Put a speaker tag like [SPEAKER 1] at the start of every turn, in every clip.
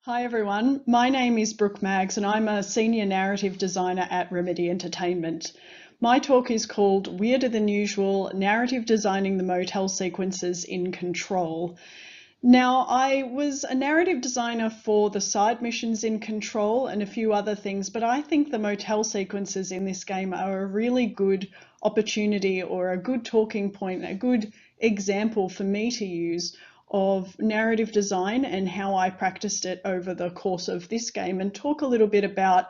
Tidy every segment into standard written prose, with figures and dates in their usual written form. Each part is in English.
[SPEAKER 1] Hi everyone, my name is Brooke Maggs and I'm a senior narrative designer at Remedy Entertainment. My talk is called Weirder Than Usual, Narrative Designing the Motel Sequences in Control. Now, I was a narrative designer for the side missions in Control and a few other things, but I think the motel sequences in this game are a really good opportunity or a good talking point, a good example for me to use of narrative design and how I practiced it over the course of this game, and talk a little bit about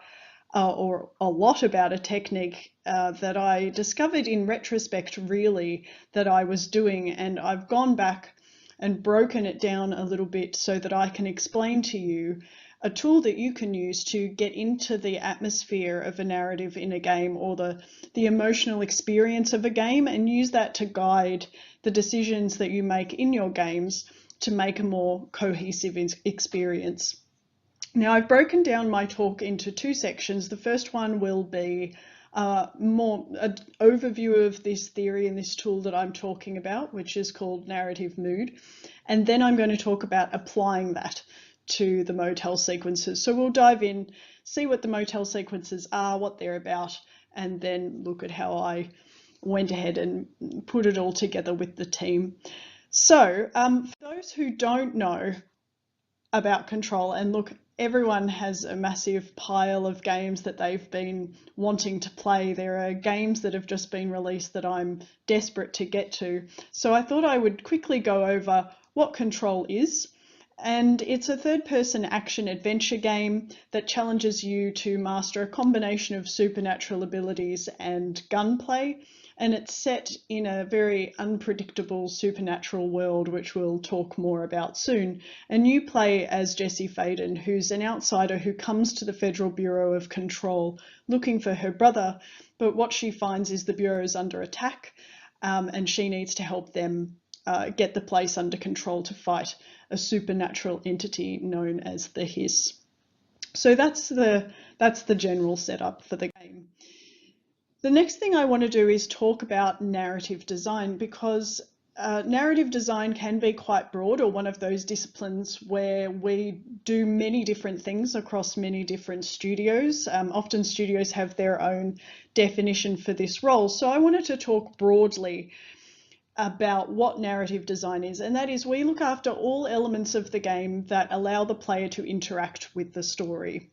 [SPEAKER 1] or a lot about a technique that I discovered in retrospect, really, that I was doing. And I've gone back and broken it down a little bit so that I can explain to you a tool that you can use to get into the atmosphere of a narrative in a game, or the emotional experience of a game, and use that to guide the decisions that you make in your games to make a more cohesive experience. Now, I've broken down my talk into two sections. The first one will be more an overview of this theory and this tool that I'm talking about, which is called narrative mood. And then I'm going to talk about applying that to the motel sequences. So we'll dive in, see what the motel sequences are, what they're about, and then look at how I went ahead and put it all together with the team. So for those who don't know about Control, and look, everyone has a massive pile of games that they've been wanting to play. There are games that have just been released that I'm desperate to get to. So I thought I would quickly go over what Control is. And it's a third-person action adventure game that challenges you to master a combination of supernatural abilities and gunplay. And it's set in a very unpredictable supernatural world, which we'll talk more about soon. And you play as Jessie Faden, who's an outsider who comes to the Federal Bureau of Control looking for her brother. But what she finds is the Bureau is under attack, and she needs to help them get the place under control to fight a supernatural entity known as the Hiss. So that's the general setup for the game. The next thing I want to do is talk about narrative design, because narrative design can be quite broad, or one of those disciplines where we do many different things across many different studios. Often studios have their own definition for this role. So I wanted to talk broadly about what narrative design is, and that is we look after all elements of the game that allow the player to interact with the story.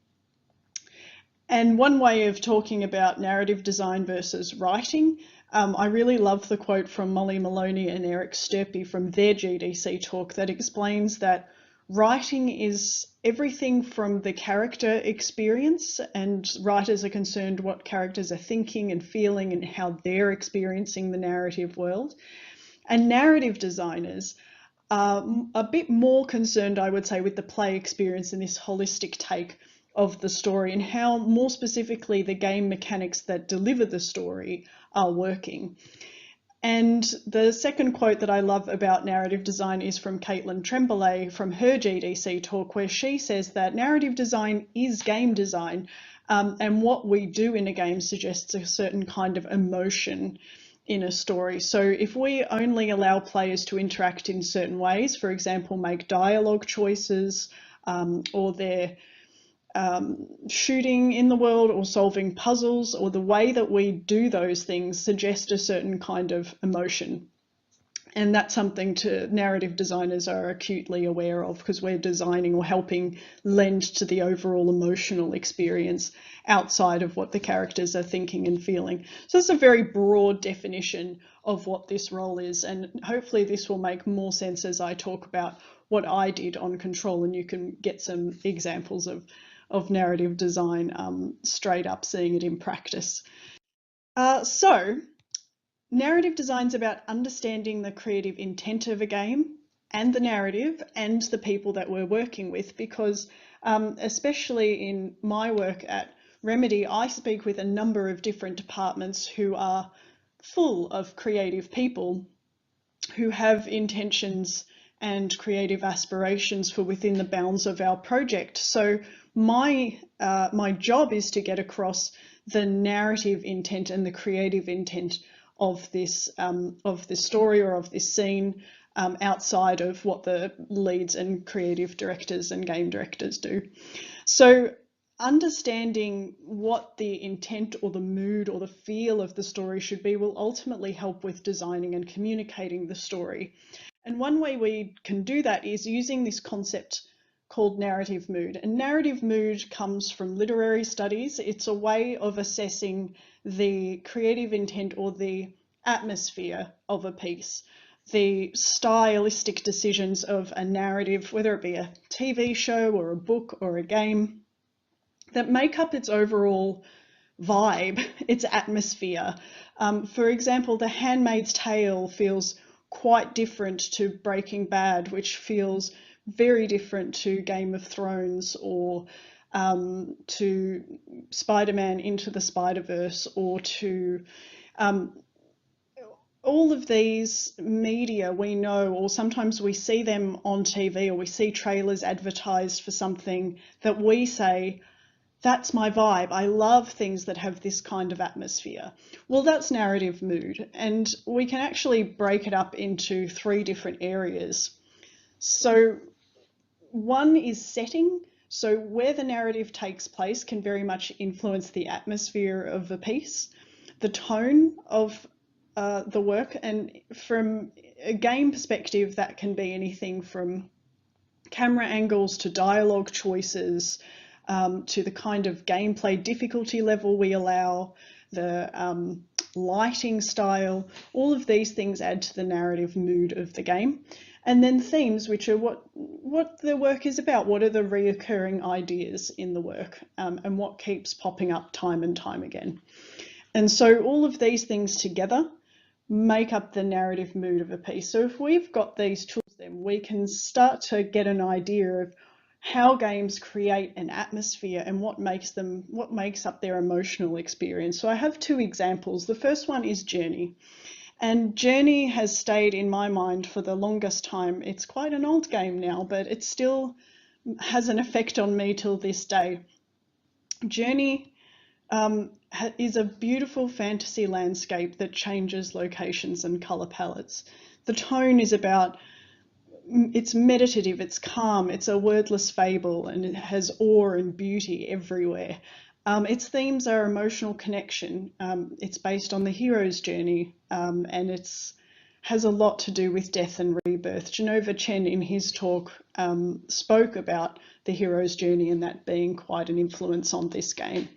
[SPEAKER 1] And one way of talking about narrative design versus writing, I really love the quote from Molly Maloney and Eric Sturpey from their GDC talk that explains that writing is everything from the character experience, and writers are concerned what characters are thinking and feeling and how they're experiencing the narrative world. And narrative designers are a bit more concerned, I would say, with the play experience and this holistic take of the story, and how more specifically the game mechanics that deliver the story are working. And the second quote that I love about narrative design is from Caitlin Tremblay from her GDC talk, where she says that narrative design is game design, and what we do in a game suggests a certain kind of emotion in a story. So if we only allow players to interact in certain ways, for example, make dialogue choices, or they're shooting in the world or solving puzzles, or the way that we do those things suggest a certain kind of emotion. And that's something narrative designers are acutely aware of, because we're designing or helping lend to the overall emotional experience outside of what the characters are thinking and feeling. So it's a very broad definition of what this role is, and hopefully this will make more sense as I talk about what I did on Control, and you can get some examples of narrative design straight up seeing it in practice. So narrative design is about understanding the creative intent of a game and the narrative and the people that we're working with, because especially in my work at Remedy, I speak with a number of different departments who are full of creative people who have intentions and creative aspirations for within the bounds of our project. So my job is to get across the narrative intent and the creative intent of this story or of this scene outside of what the leads and creative directors and game directors do. So understanding what the intent or the mood or the feel of the story should be will ultimately help with designing and communicating the story. And one way we can do that is using this concept called narrative mood. And narrative mood comes from literary studies. It's a way of assessing the creative intent or the atmosphere of a piece, the stylistic decisions of a narrative, whether it be a TV show or a book or a game, that make up its overall vibe, its atmosphere. For example, The Handmaid's Tale feels quite different to Breaking Bad, which feels very different to Game of Thrones, or to Spider-Man Into the Spider-Verse, or to all of these media we know, or sometimes we see them on TV, or we see trailers advertised for something that we say, that's my vibe. I love things that have this kind of atmosphere. Well, that's narrative mood, and we can actually break it up into 3 different areas. So one is setting. So where the narrative takes place can very much influence the atmosphere of the piece, the tone of the work, and from a game perspective, that can be anything from camera angles to dialogue choices, to the kind of gameplay difficulty level we allow, the lighting style. All of these things add to the narrative mood of the game. And then themes, which are what the work is about. What are the reoccurring ideas in the work, and what keeps popping up time and time again. And so all of these things together make up the narrative mood of a piece. So if we've got these tools, then we can start to get an idea of how games create an atmosphere and what makes up their emotional experience. So I have 2 examples. The first one is Journey. And Journey has stayed in my mind for the longest time. It's quite an old game now, but it still has an effect on me till this day. Journey is a beautiful fantasy landscape that changes locations and colour palettes. The tone is about, it's meditative, it's calm, it's a wordless fable, and it has awe and beauty everywhere. Its themes are emotional connection. It's based on the hero's journey, and it's has a lot to do with death and rebirth. Genova Chen in his talk spoke about the hero's journey and that being quite an influence on this game.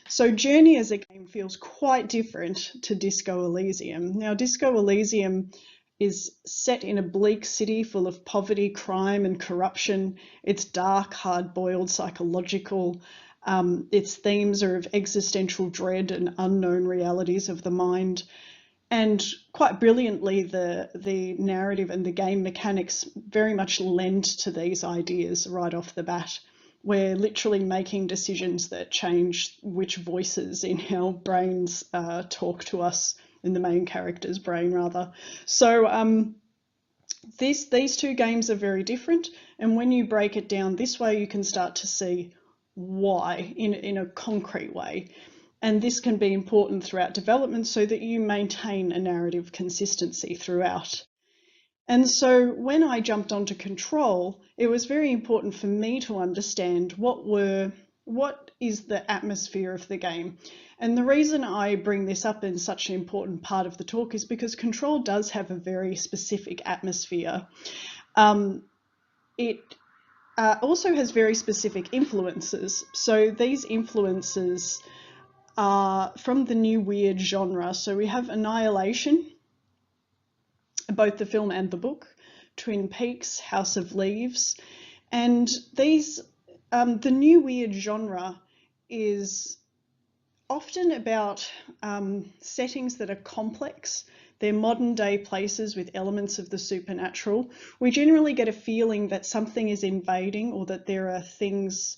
[SPEAKER 1] So Journey as a game feels quite different to Disco Elysium. Now, Disco Elysium is set in a bleak city full of poverty, crime and corruption. It's dark, hard-boiled, psychological. Its themes are of existential dread and unknown realities of the mind. And quite brilliantly, the narrative and the game mechanics very much lend to these ideas right off the bat. We're literally making decisions that change which voices in our brains talk to us, in the main character's brain rather. So these 2 games are very different, and when you break it down this way, you can start to see why in a concrete way. And this can be important throughout development so that you maintain a narrative consistency throughout. And so when I jumped onto Control, it was very important for me to understand what is the atmosphere of the game. And the reason I bring this up in such an important part of the talk is because Control does have a very specific atmosphere. It also has very specific influences. So these influences are from the new weird genre. So we have Annihilation, both the film and the book, Twin Peaks, House of Leaves, and these, the new weird genre is often about settings that are complex. They're modern day places with elements of the supernatural. We generally get a feeling that something is invading or that there are things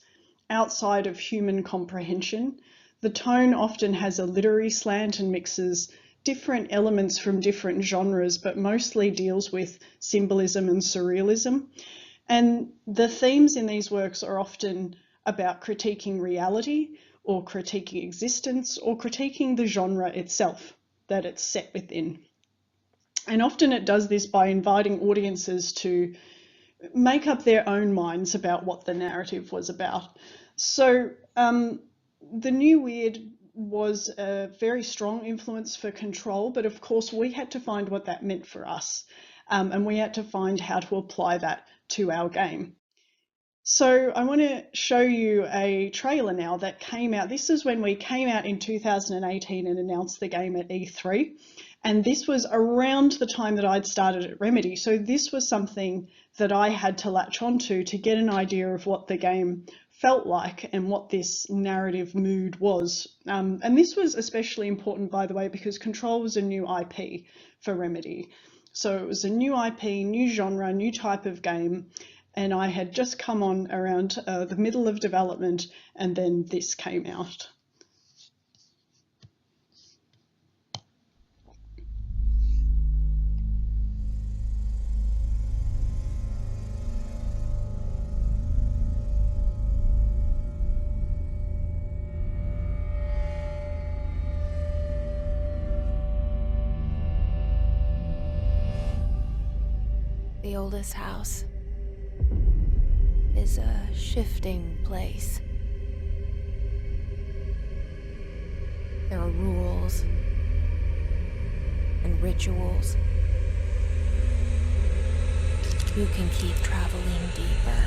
[SPEAKER 1] outside of human comprehension. The tone often has a literary slant and mixes different elements from different genres, but mostly deals with symbolism and surrealism. And the themes in these works are often about critiquing reality, or critiquing existence, or critiquing the genre itself that it's set within. And often it does this by inviting audiences to make up their own minds about what the narrative was about. So the new weird was a very strong influence for control, but of course we had to find what that meant for us, and we had to find how to apply that to our game. So I want to show you a trailer now that came out. This is when we came out in 2018 and announced the game at E3. And this was around the time that I'd started at Remedy. So this was something that I had to latch onto to get an idea of what the game felt like and what this narrative mood was. And this was especially important, by the way, because Control was a new IP for Remedy. So it was a new IP, new genre, new type of game. And I had just come on around the middle of development, and then this came out.
[SPEAKER 2] The oldest house is a shifting place. There are rules and rituals. You can keep traveling deeper.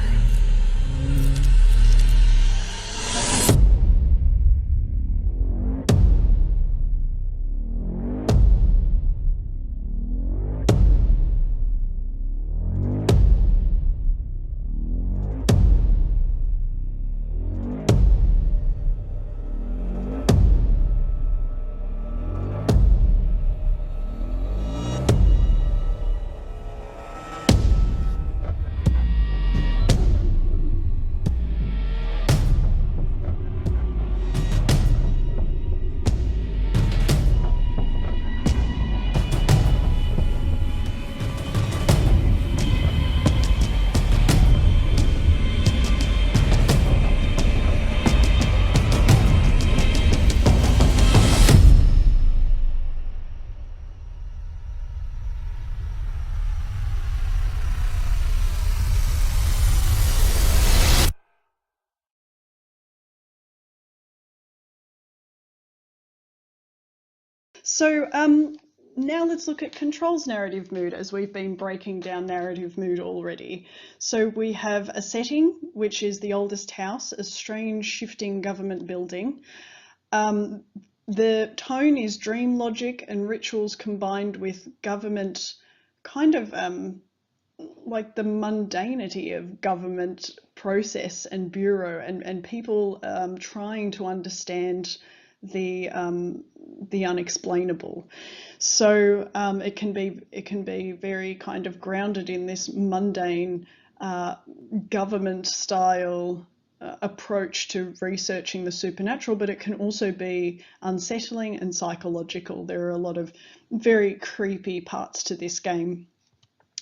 [SPEAKER 2] So now let's look at Control's narrative mood, as we've been breaking down narrative mood already. So we have a setting, which is the oldest house, a strange shifting government building. The tone is dream logic and rituals combined with government, kind of like the mundanity of government process and bureau, and people trying to understand the unexplainable. So it can be very kind of grounded in this mundane government style approach to researching the supernatural, but it can also be unsettling and psychological. There are a lot of very creepy parts to this game.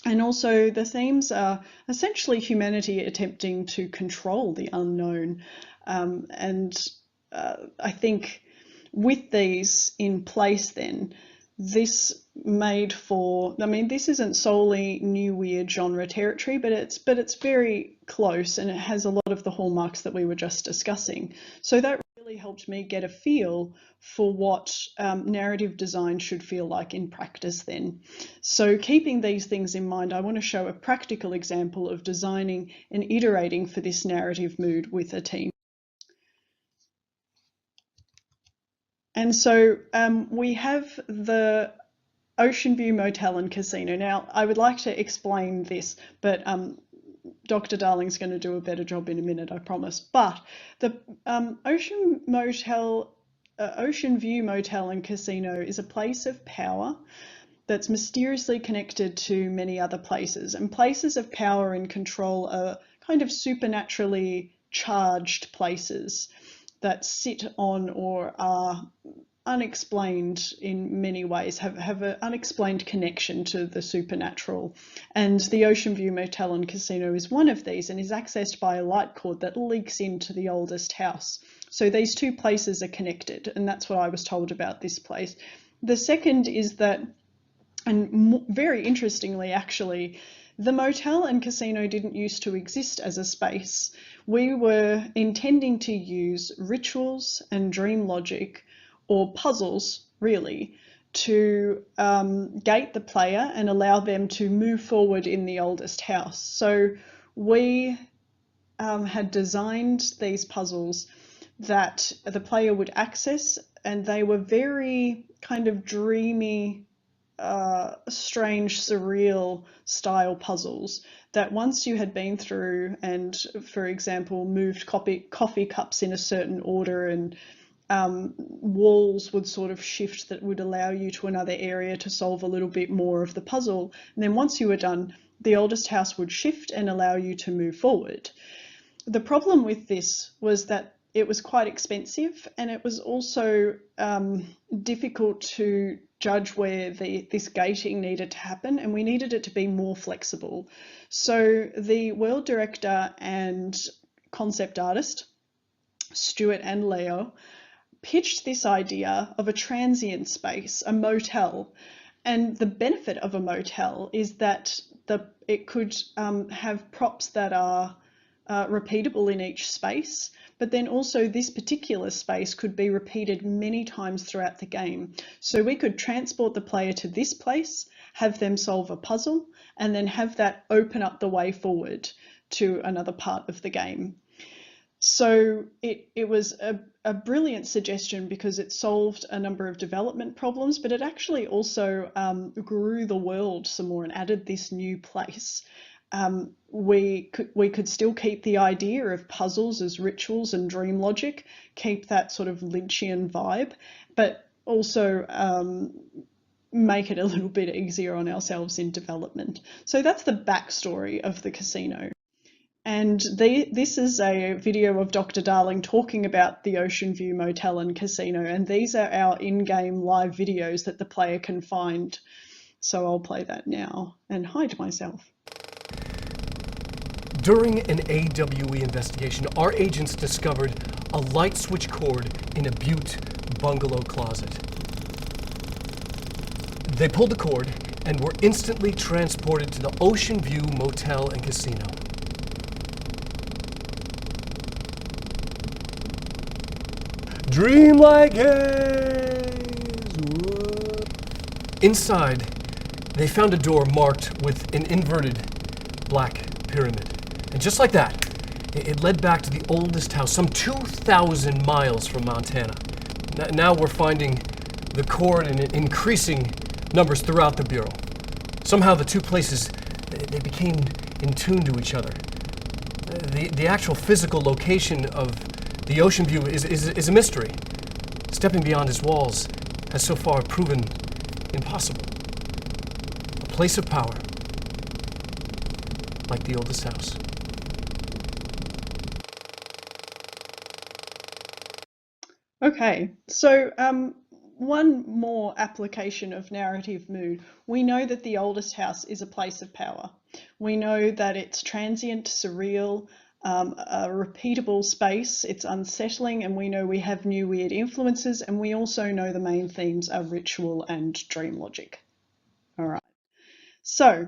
[SPEAKER 2] And also the themes are essentially humanity attempting to control the unknown. I think with these in place then, this made for, I mean, this isn't solely new weird genre territory, but it's very close, and it has a lot of the hallmarks that we were just discussing. So that really helped me get a feel for what narrative design should feel like in practice then. So keeping these things in mind, I want to show a practical example of designing and iterating for this narrative mood with a team. And so we have the Oceanview Motel and Casino. Now, I would like to explain this, but Dr. Darling's going to do a better job in a minute, I promise. But the Oceanview Motel and Casino is a place of power that's mysteriously connected to many other places. And places of power and control are kind of supernaturally charged places that sit on or are unexplained in many ways, have an unexplained connection to the supernatural. And the Oceanview Motel and Casino is one of these, and is accessed by a light cord that leaks into the oldest house. So these two places are connected, and that's what I was told about this place. The second is that
[SPEAKER 1] And very interestingly, actually, the motel and casino didn't used to exist as a space. We were intending to use rituals and dream logic, or puzzles really, to gate the player and allow them to move forward in the oldest house. So we had designed these puzzles that the player would access, and they were very kind of dreamy, strange, surreal style puzzles that once you had been through and, for example, moved coffee cups in a certain order, and walls would sort of shift that would allow you to another area to solve a little bit more of the puzzle. And then once you were done, the oldest house would shift and allow you to move forward. The problem with this was that it was quite expensive, and it was also difficult to judge where this gating needed to happen, and we needed it to be more flexible. So the world director and concept artist, Stuart and Leo, pitched this idea of a transient space, a motel. And the benefit of a motel is that it could have props that are repeatable in each space, but then also this particular space could be repeated many times throughout the game. So we could transport the player to this place, have them solve a puzzle, and then have that open up the way forward to another part of the game. So it was a brilliant suggestion because it solved a number of development problems, but it actually also grew the world some more and added this new place. We could still keep the idea of puzzles as rituals and dream logic, keep that sort of Lynchian vibe, but also make it a little bit easier on ourselves in development. So that's the backstory of the casino. And this is a video of Dr. Darling talking about the Oceanview Motel and Casino, and these are our in-game live videos that the player can find. So I'll play that now and hide myself.
[SPEAKER 3] During an AWE investigation, our agents discovered a light switch cord in a Butte bungalow closet. They pulled the cord and were instantly transported to the Oceanview Motel and Casino. Dreamlike haze. Inside, they found a door marked with an inverted black pyramid. And just like that, it led back to the oldest house, some 2,000 miles from Montana. Now we're finding the cord in increasing numbers throughout the Bureau. Somehow the two places, they became in tune to each other. The actual physical location of the Oceanview is a mystery. Stepping beyond its walls has so far proven impossible. A place of power, like the oldest house.
[SPEAKER 1] Okay, so one more application of narrative mood. We know that the oldest house is a place of power. We know that it's transient, surreal, a repeatable space, it's unsettling, and we know we have new weird influences, and we also know the main themes are ritual and dream logic. All right, so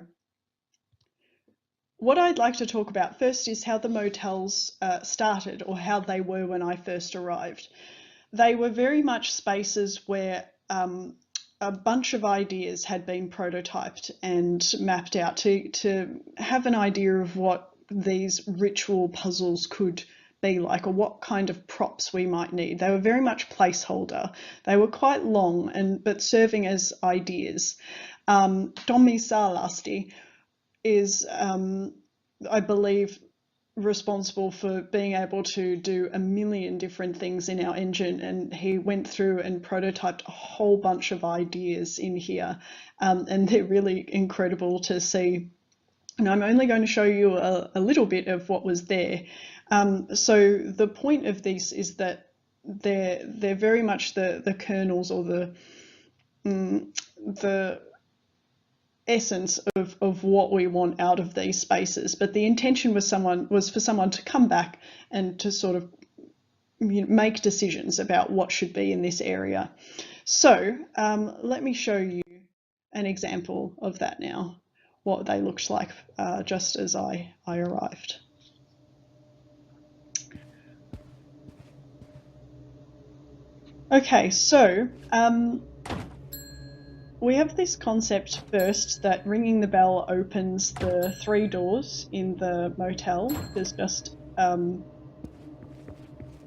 [SPEAKER 1] what I'd like to talk about first is how the motels started, or how they were when I first arrived. They were very much spaces where a bunch of ideas had been prototyped and mapped out to have an idea of what these ritual puzzles could be like, or what kind of props we might need. They were very much placeholder. They were quite long, but serving as ideas. Tommy Saalasti is, I believe, responsible for being able to do a million different things in our engine, and he went through and prototyped a whole bunch of ideas in here, and they're really incredible to see. And I'm only going to show you a little bit of what was there. So the point of this is that they're very much the kernels, or the essence of what we want out of these spaces. But the intention was for someone to come back and to sort of make decisions about what should be in this area. So let me show you an example of that now, what they looked like just as I arrived. Okay, so we have this concept first that ringing the bell opens the 3 doors in the motel. There's just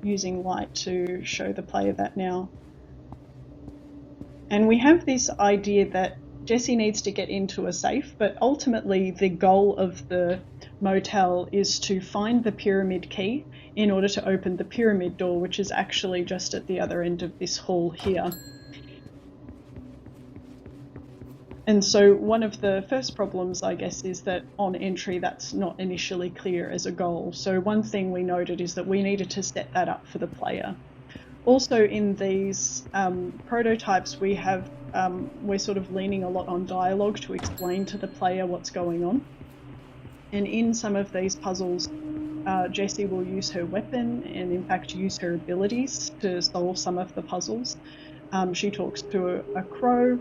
[SPEAKER 1] using light to show the player that now. And we have this idea that Jessie needs to get into a safe, but ultimately the goal of the motel is to find the pyramid key in order to open the pyramid door, which is actually just at the other end of this hall here. And so one of the first problems, I guess, is that on entry that's not initially clear as a goal. So one thing we noted is that we needed to set that up for the player. Also in these prototypes we have, we're sort of leaning a lot on dialogue to explain to the player what's going on. And in some of these puzzles, Jessie will use her weapon and in fact use her abilities to solve some of the puzzles. She talks to a crow.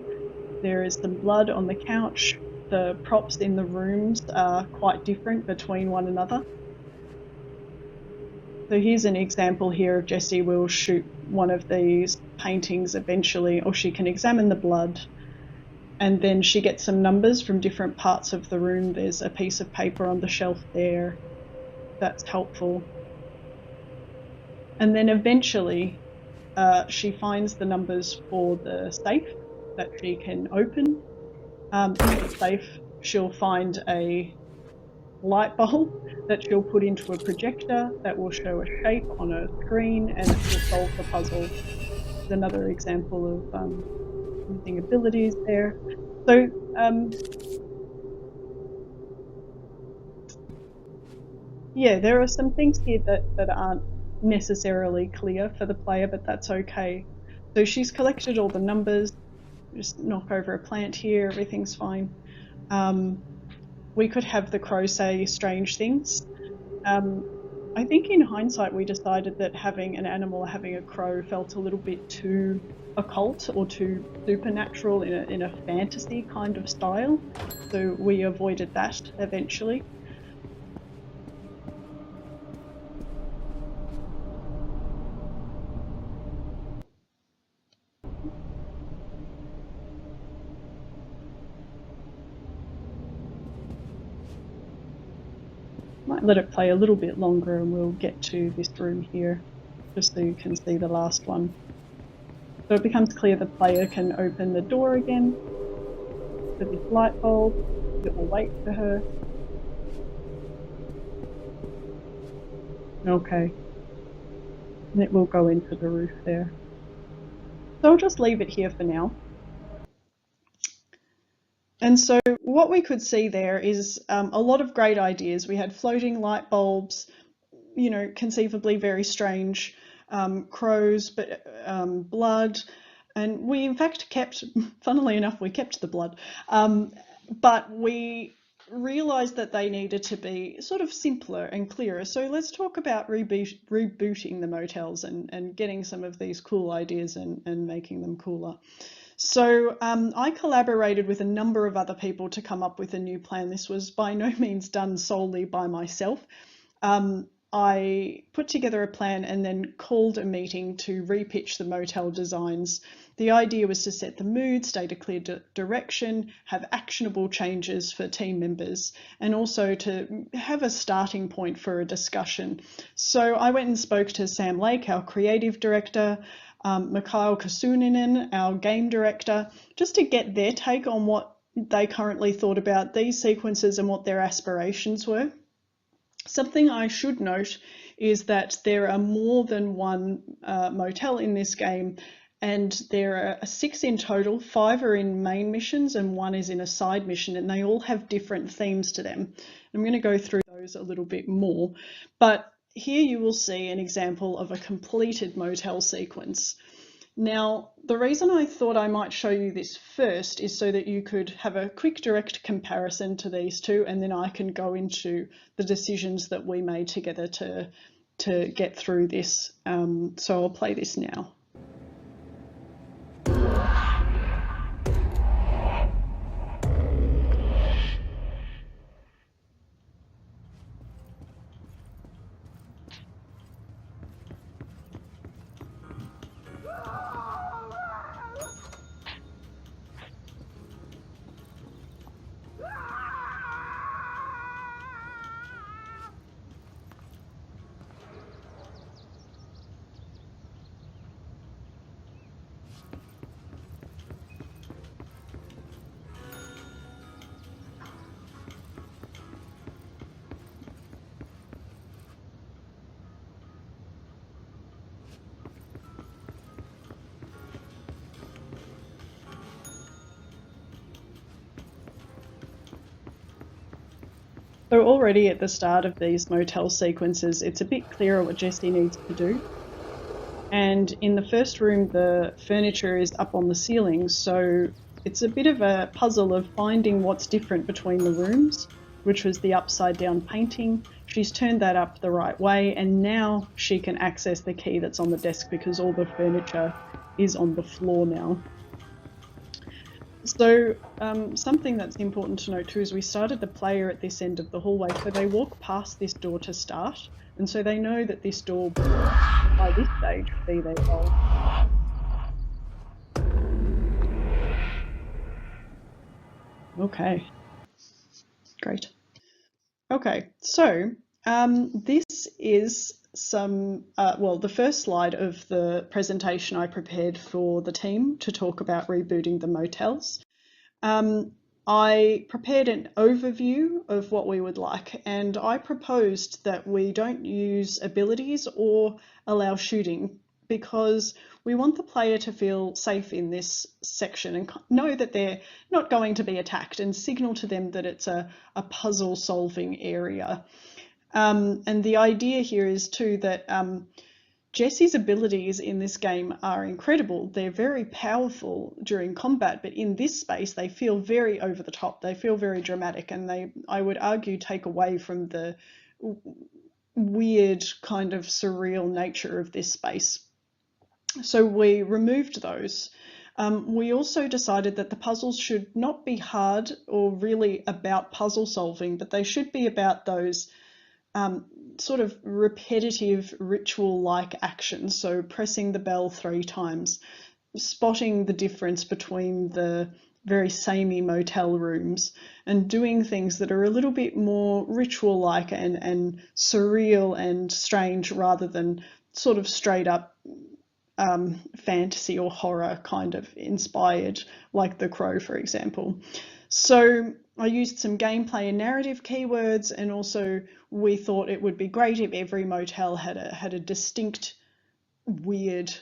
[SPEAKER 1] There is some blood on the couch. The props in the rooms are quite different between one another. So here's an example here of Jessie will shoot one of these paintings eventually, or she can examine the blood. And then she gets some numbers from different parts of the room. There's a piece of paper on the shelf there. That's helpful. And then eventually she finds the numbers for the safe that she can open. In the safe, she'll find a light bulb that she'll put into a projector that will show a shape on a screen and it will solve the puzzle. There's another example of using abilities there. So yeah, there are some things here that aren't necessarily clear for the player, but that's okay. So she's collected all the numbers. Just knock over a plant here, everything's fine. We could have the crow say strange things. I think in hindsight we decided that having an animal, having a crow, felt a little bit too occult or too supernatural in a fantasy kind of style, so we avoided that eventually. Might let it play a little bit longer and we'll get to this room here, just so you can see the last one. So it becomes clear the player can open the door again for this light bulb. It will wait for her. Okay. And it will go into the roof there. So I'll just leave it here for now. And so what we could see there is a lot of great ideas. We had floating light bulbs, you know, conceivably very strange, crows, but blood. And we in fact kept, funnily enough, we kept the blood. But we realised that they needed to be sort of simpler and clearer. So let's talk about rebooting the motels and getting some of these cool ideas and making them cooler. So I collaborated with a number of other people to come up with a new plan. This was by no means done solely by myself. I put together a plan and then called a meeting to repitch the motel designs. The idea was to set the mood, state a clear direction, have actionable changes for team members, and also to have a starting point for a discussion. So I went and spoke to Sam Lake, our creative director, Mikhail Kasuninen, our game director, just to get their take on what they currently thought about these sequences and what their aspirations were. Something I should note is that there are more than one motel in this game, and there are 6 in total. 5 are in main missions and 1 is in a side mission, and they all have different themes to them. I'm going to go through those a little bit more, but here you will see an example of a completed motel sequence. Now, the reason I thought I might show you this first is so that you could have a quick direct comparison to these two, and then I can go into the decisions that we made together to get through this. So I'll play this now.
[SPEAKER 2] So already at the start of these motel sequences, it's a bit clearer what Jessie needs to do. And in the first room, the furniture is up on the ceiling, so it's a bit of a puzzle of finding what's different between the rooms, which was the upside down painting. She's turned that up the right way, and now she can access the key that's on the desk because all the furniture is on the floor now. So something that's important to note too is we started the player at this end of the hallway, so they walk past this door to start, and so they know that this door by this stage be their goal. Okay, great. Okay, so this is some, well, the first slide of the presentation I prepared for the team to talk about rebooting the motels. I prepared an overview of what we would like, and I proposed that we don't use abilities or allow shooting because we want the player to feel safe in this section and know that they're not going to be attacked and signal to them that it's a puzzle solving area. And the idea here is too that Jessie's abilities in this game are incredible. They're very powerful during combat, but in this space they feel very over the top. They feel very dramatic, and they, I would argue, take away from the weird kind of surreal nature of this space. So we removed those. We also decided that the puzzles should not be hard or really about puzzle solving, but they should be about those sort of repetitive ritual-like actions. So pressing the bell 3 times, spotting the difference between the very samey motel rooms, and doing things that are a little bit more ritual-like and surreal and strange rather than sort of straight up fantasy or horror kind of inspired, like The Crow, for example. So I used some gameplay and narrative keywords, and also we thought it would be great if every motel had a distinct weird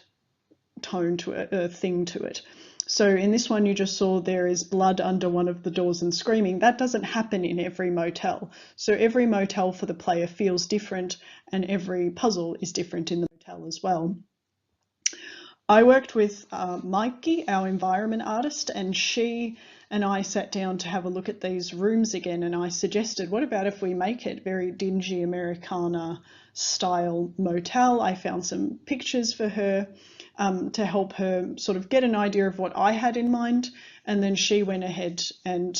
[SPEAKER 2] tone to it, a thing to it. So in this one you just saw there is blood under one of the doors and screaming. That doesn't happen in every motel. So every motel for the player feels different, and every puzzle is different in the motel as well. I worked with Mikey, our environment artist, and she and I sat down to have a look at these rooms again, and I suggested, what about if we make it very dingy Americana style motel? I found some pictures for her to help her sort of get an idea of what I had in mind, and then she went ahead and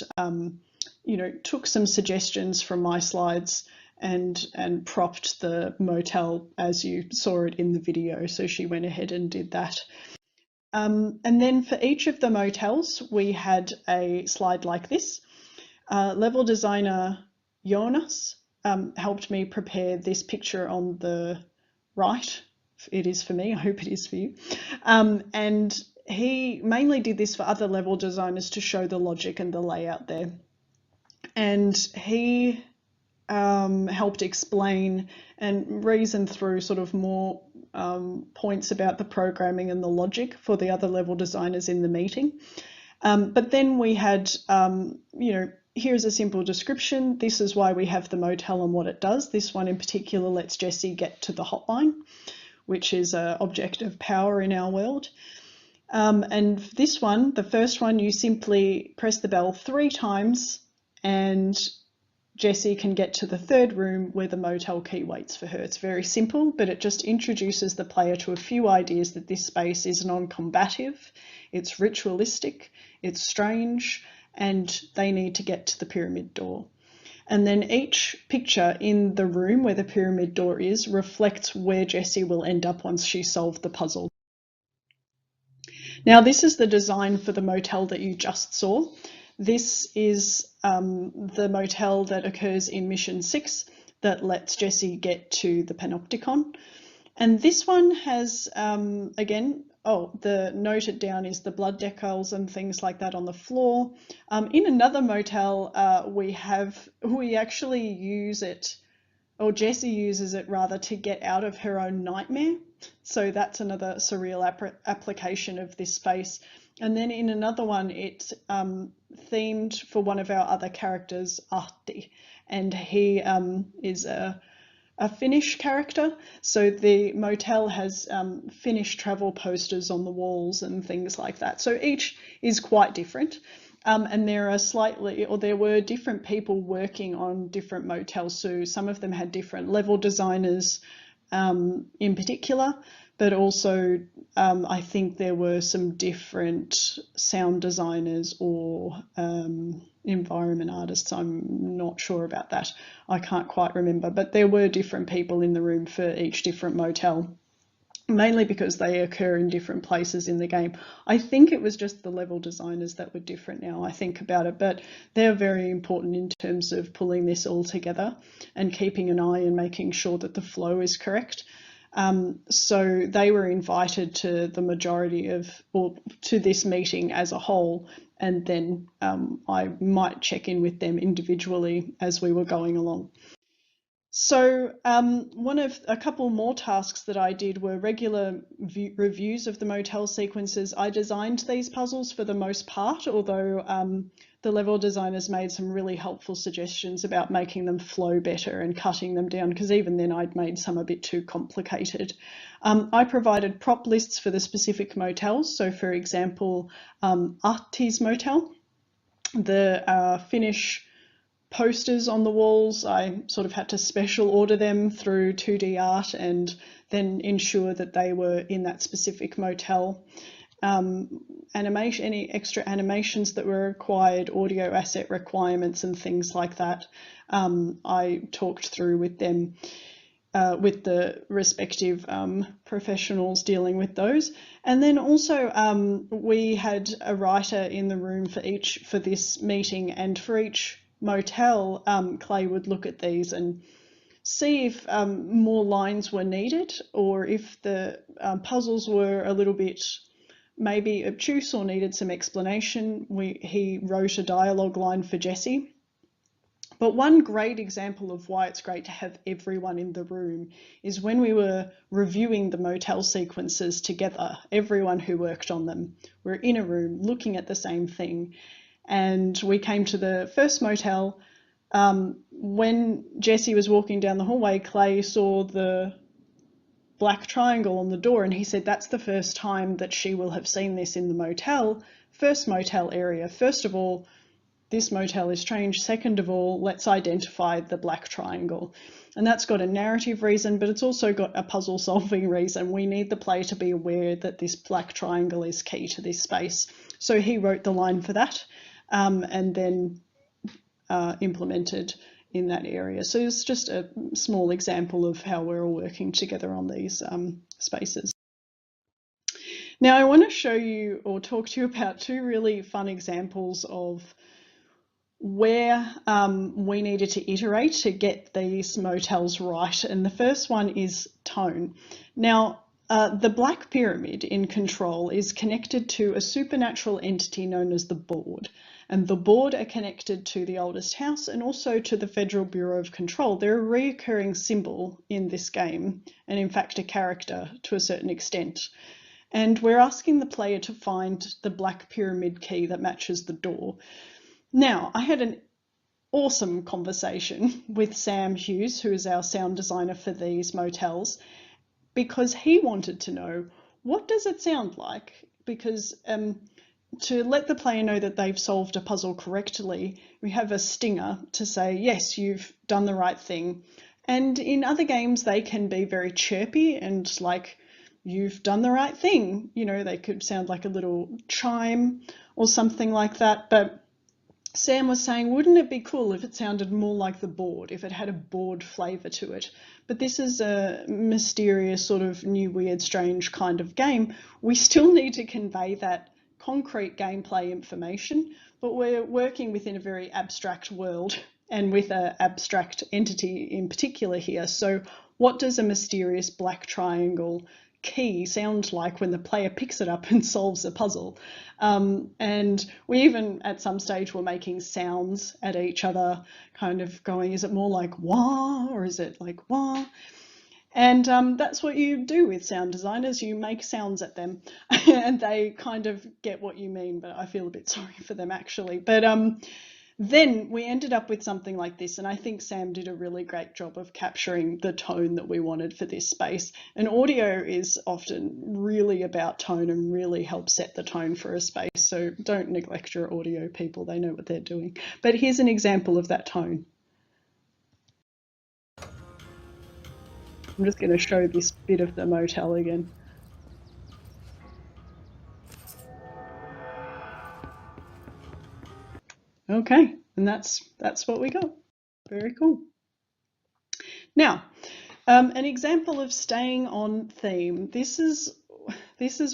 [SPEAKER 2] you know, took some suggestions from my slides and propped the motel as you saw it in the video. So she went ahead and did that. And then for each of the motels, we had a slide like this. Level designer Jonas helped me prepare this picture on the right. It is for me, I hope it is for you. And he mainly did this for other level designers to show the logic and the layout there. And he helped explain and reason through sort of more points about the programming and the logic for the other level designers in the meeting. But then we had, you know, here's a simple description. This is why we have the motel and what it does. This one in particular lets Jessie get to the hotline, which is an object of power in our world. And this one, the first one, you simply press the bell 3 times and Jessie can get to the 3rd room where the motel key waits for her. It's very simple, but it just introduces the player to a few ideas that this space is non-combative, it's ritualistic, it's strange, and they need to get to the pyramid door. And then each picture in the room where the pyramid door is reflects where Jessie will end up once she's solved the puzzle. Now this is the design for the motel that you just saw. This is the motel that occurs in Mission 6 that lets Jessie get to the Panopticon. And this one has, again, the noted down is the blood decals and things like that on the floor. In another motel, we actually use it, or Jessie uses it rather, to get out of her own nightmare. So that's another surreal application of this space.
[SPEAKER 1] And then in another one, it's themed for one of our other characters, Ahti, and he is a Finnish character. So the motel has Finnish travel posters on the walls and things like that. So each is quite different. And there were different people working on different motels. So some of them had different level designers in particular, but also I think there were some different sound designers or environment artists. I'm not sure about that. I can't quite remember, but there were different people in the room for each different motel, mainly because they occur in different places in the game. I think it was just the level designers that were different now I think about it, but they're very important in terms of pulling this all together and keeping an eye and making sure that the flow is correct. So they were invited to the majority or to this meeting as a whole, and then I might check in with them individually as we were going along. So a couple more tasks that I did were regular reviews of the motel sequences. I designed these puzzles for the most part, although the level designers made some really helpful suggestions about making them flow better and cutting them down, because even then I'd made some a bit too complicated. I provided prop lists for the specific motels. So for example, Ahti's motel, the Finnish posters on the walls, I sort of had to special order them through 2D art and then ensure that they were in that specific motel. Any extra animations that were required, audio asset requirements and things like that, I talked through with them, with the respective professionals dealing with those. And then also we had a writer in the room for this meeting, and for each motel, Clay would look at these and see if more lines were needed, or if the puzzles were a little bit maybe obtuse or needed some explanation. He wrote a dialogue line for Jessie. But one great example of why it's great to have everyone in the room is when we were reviewing the motel sequences together, everyone who worked on them were in a room looking at the same thing. And we came to the first motel. When Jessie was walking down the hallway, Clay saw the black triangle on the door, and he said that's the first time that she will have seen this in the motel. First motel area. First of all, this motel is strange. Second of all, let's identify the black triangle. And that's got a narrative reason, but it's also got a puzzle solving reason. We need the player to be aware that this black triangle is key to this space. So he wrote the line for that. And then implemented in that area. So it's just a small example of how we're all working together on these spaces. Now I want to show you or talk to you about two really fun examples of where we needed to iterate to get these motels right. And the first one is tone. Now, the Black Pyramid in Control is connected to a supernatural entity known as the Board. And the Board are connected to the oldest house and also to the Federal Bureau of Control. They're a reoccurring symbol in this game, and in fact a character to a certain extent. And we're asking the player to find the Black Pyramid key that matches the door. Now, I had an awesome conversation with Sam Hughes, who is our sound designer for these motels, because he wanted to know, what does it sound like? Because to let the player know that they've solved a puzzle correctly, we have a stinger to say, yes, you've done the right thing. And in other games, they can be very chirpy and like, you've done the right thing. You know, they could sound like a little chime or something like that. But Sam was saying, wouldn't it be cool if it sounded more like the Board, if it had a board flavour to it? But this is a mysterious sort of new, weird, strange kind of game. We still need to convey that concrete gameplay information, but we're working within a very abstract world and with an abstract entity in particular here. So what does a mysterious black triangle key sound like when the player picks it up and solves a puzzle? And we even at some stage were making sounds at each other, kind of going, is it more like wah or is it like wah? And that's what you do with sound designers. You make sounds at them and they kind of get what you mean, but I feel a bit sorry for them actually. But then we ended up with something like this, and I think Sam did a really great job of capturing the tone that we wanted for this space. And audio is often really about tone and really helps set the tone for a space, so don't neglect your audio people, they know what they're doing. But here's an example of that tone. I'm just going to show this bit of the motel again. Okay, and that's what we got. Very cool. Now, an example of staying on theme. This is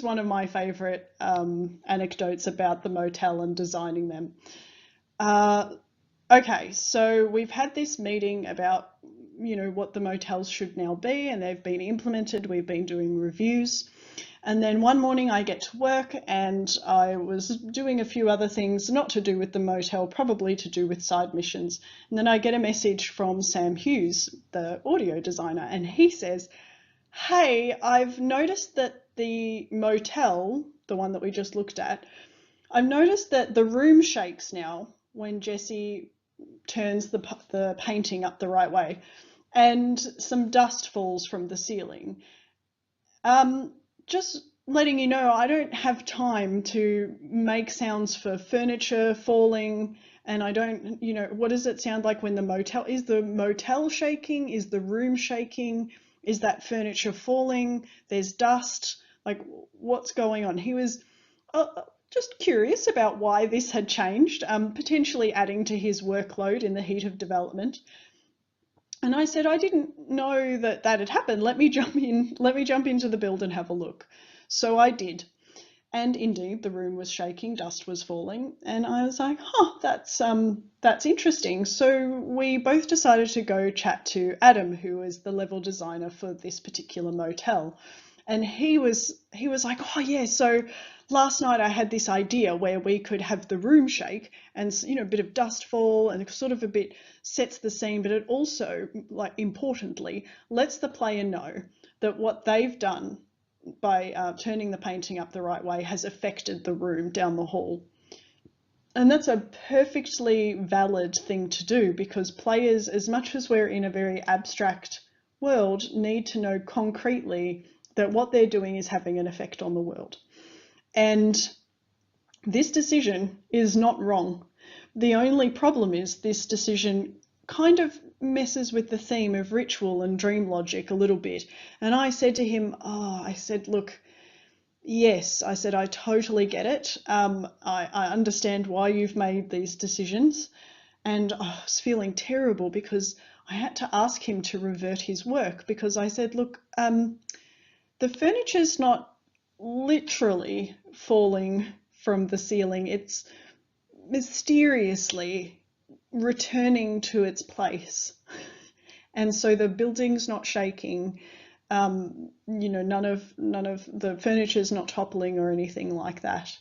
[SPEAKER 1] one of my favourite anecdotes about the motel and designing them. Okay, so we've had this meeting about, you know, what the motels should now be, and they've been implemented. We've been doing reviews. And then one morning I get to work and I was doing a few other things, not to do with the motel, probably to do with side missions. And then I get a message from Sam Hughes, the audio designer, and he says, hey, I've noticed that the motel, the one that we just looked at, I've noticed that the room shakes now when Jessie turns the painting up the right way, and some dust falls from the ceiling. Just letting you know, I don't have time to make sounds for furniture falling, and I don't, you know, what does it sound like when the motel shaking? Is the room shaking? Is that furniture falling? There's dust. Like, what's going on? He was just curious about why this had changed, potentially adding to his workload in the heat of development. And I said, I didn't know that that had happened. Let me jump into the build and have a look. So I did. And indeed, the room was shaking, dust was falling. And I was like, that's interesting. So we both decided to go chat to Adam, who is the level designer for this particular motel. And he was like, oh yeah, so last night I had this idea where we could have the room shake and, you know, a bit of dust fall, and it sort of a bit sets the scene, but it also, like, importantly, lets the player know that what they've done by turning the painting up the right way has affected the room down the hall. And that's a perfectly valid thing to do, because players, as much as we're in a very abstract world, need to know concretely that what they're doing is having an effect on the world. And this decision is not wrong. The only problem is this decision kind of messes with the theme of ritual and dream logic a little bit. And I said to him, look, yes, I said, I totally get it. I understand why you've made these decisions. And I was feeling terrible because I had to ask him to revert his work, because I said, look, the furniture's not literally falling from the ceiling. It's mysteriously returning to its place. And so the building's not shaking. You know, none of the furniture's not toppling or anything like that.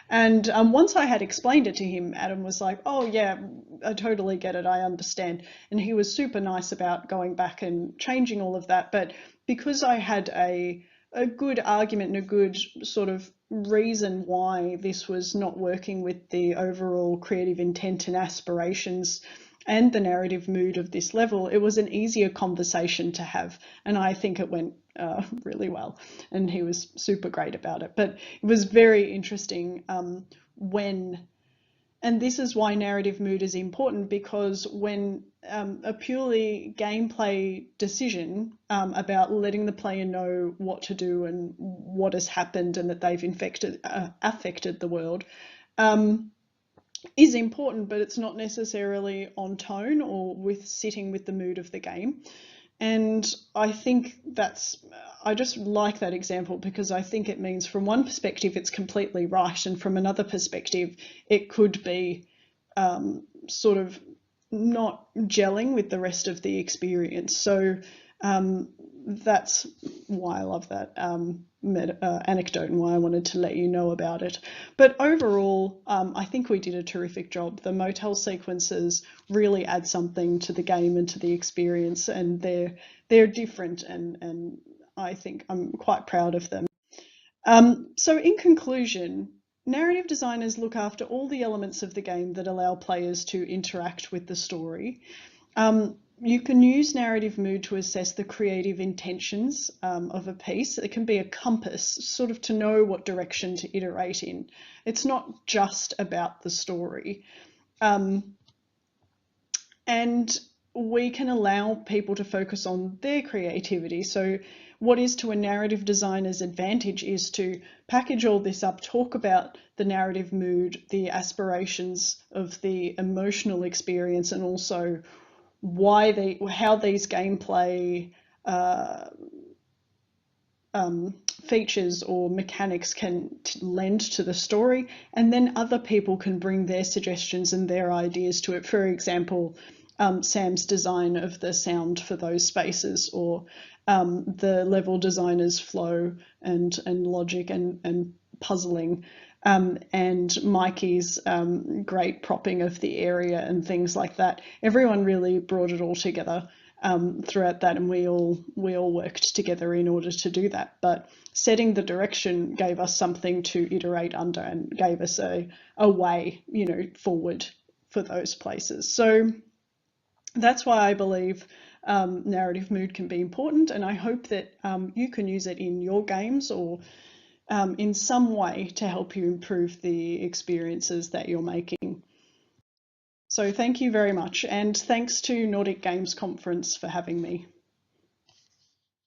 [SPEAKER 1] And once I had explained it to him, Adam was like, oh yeah, I totally get it, I understand. And he was super nice about going back and changing all of that. But because I had a good argument and a good sort of reason why this was not working with the overall creative intent and aspirations and the narrative mood of this level, it was an easier conversation to have. And I think it went really well. And he was super great about it. But it was very interesting and this is why narrative mood is important, because when a purely gameplay decision about letting the player know what to do and what has happened and that they've affected the world is important, but it's not necessarily on tone or sitting with the mood of the game. And I think I just like that example, because I think it means from one perspective it's completely right, and from another perspective it could be sort of not gelling with the rest of the experience. So that's why I love that anecdote and why I wanted to let you know about it. But overall, I think we did a terrific job. The motel sequences really add something to the game and to the experience, and they're different, and I think I'm quite proud of them. So in conclusion, narrative designers look after all the elements of the game that allow players to interact with the story. You can use narrative mood to assess the creative intentions of a piece. It can be a compass, sort of to know what direction to iterate in. It's not just about the story. And we can allow people to focus on their creativity. So what is to a narrative designer's advantage is to package all this up, talk about the narrative mood, the aspirations of the emotional experience, and also how these gameplay features or mechanics can lend to the story, and then other people can bring their suggestions and their ideas to it. For example, Sam's design of the sound for those spaces, or the level designer's flow and logic and puzzling, and Mikey's great propping of the area and things like that. Everyone really brought it all together throughout that, and we all worked together in order to do that. But setting the direction gave us something to iterate under and gave us a way, forward for those places. So that's why I believe narrative mood can be important, and I hope that you can use it in your games or in some way to help you improve the experiences that you're making. So thank you very much, and thanks to Nordic Games Conference for having me.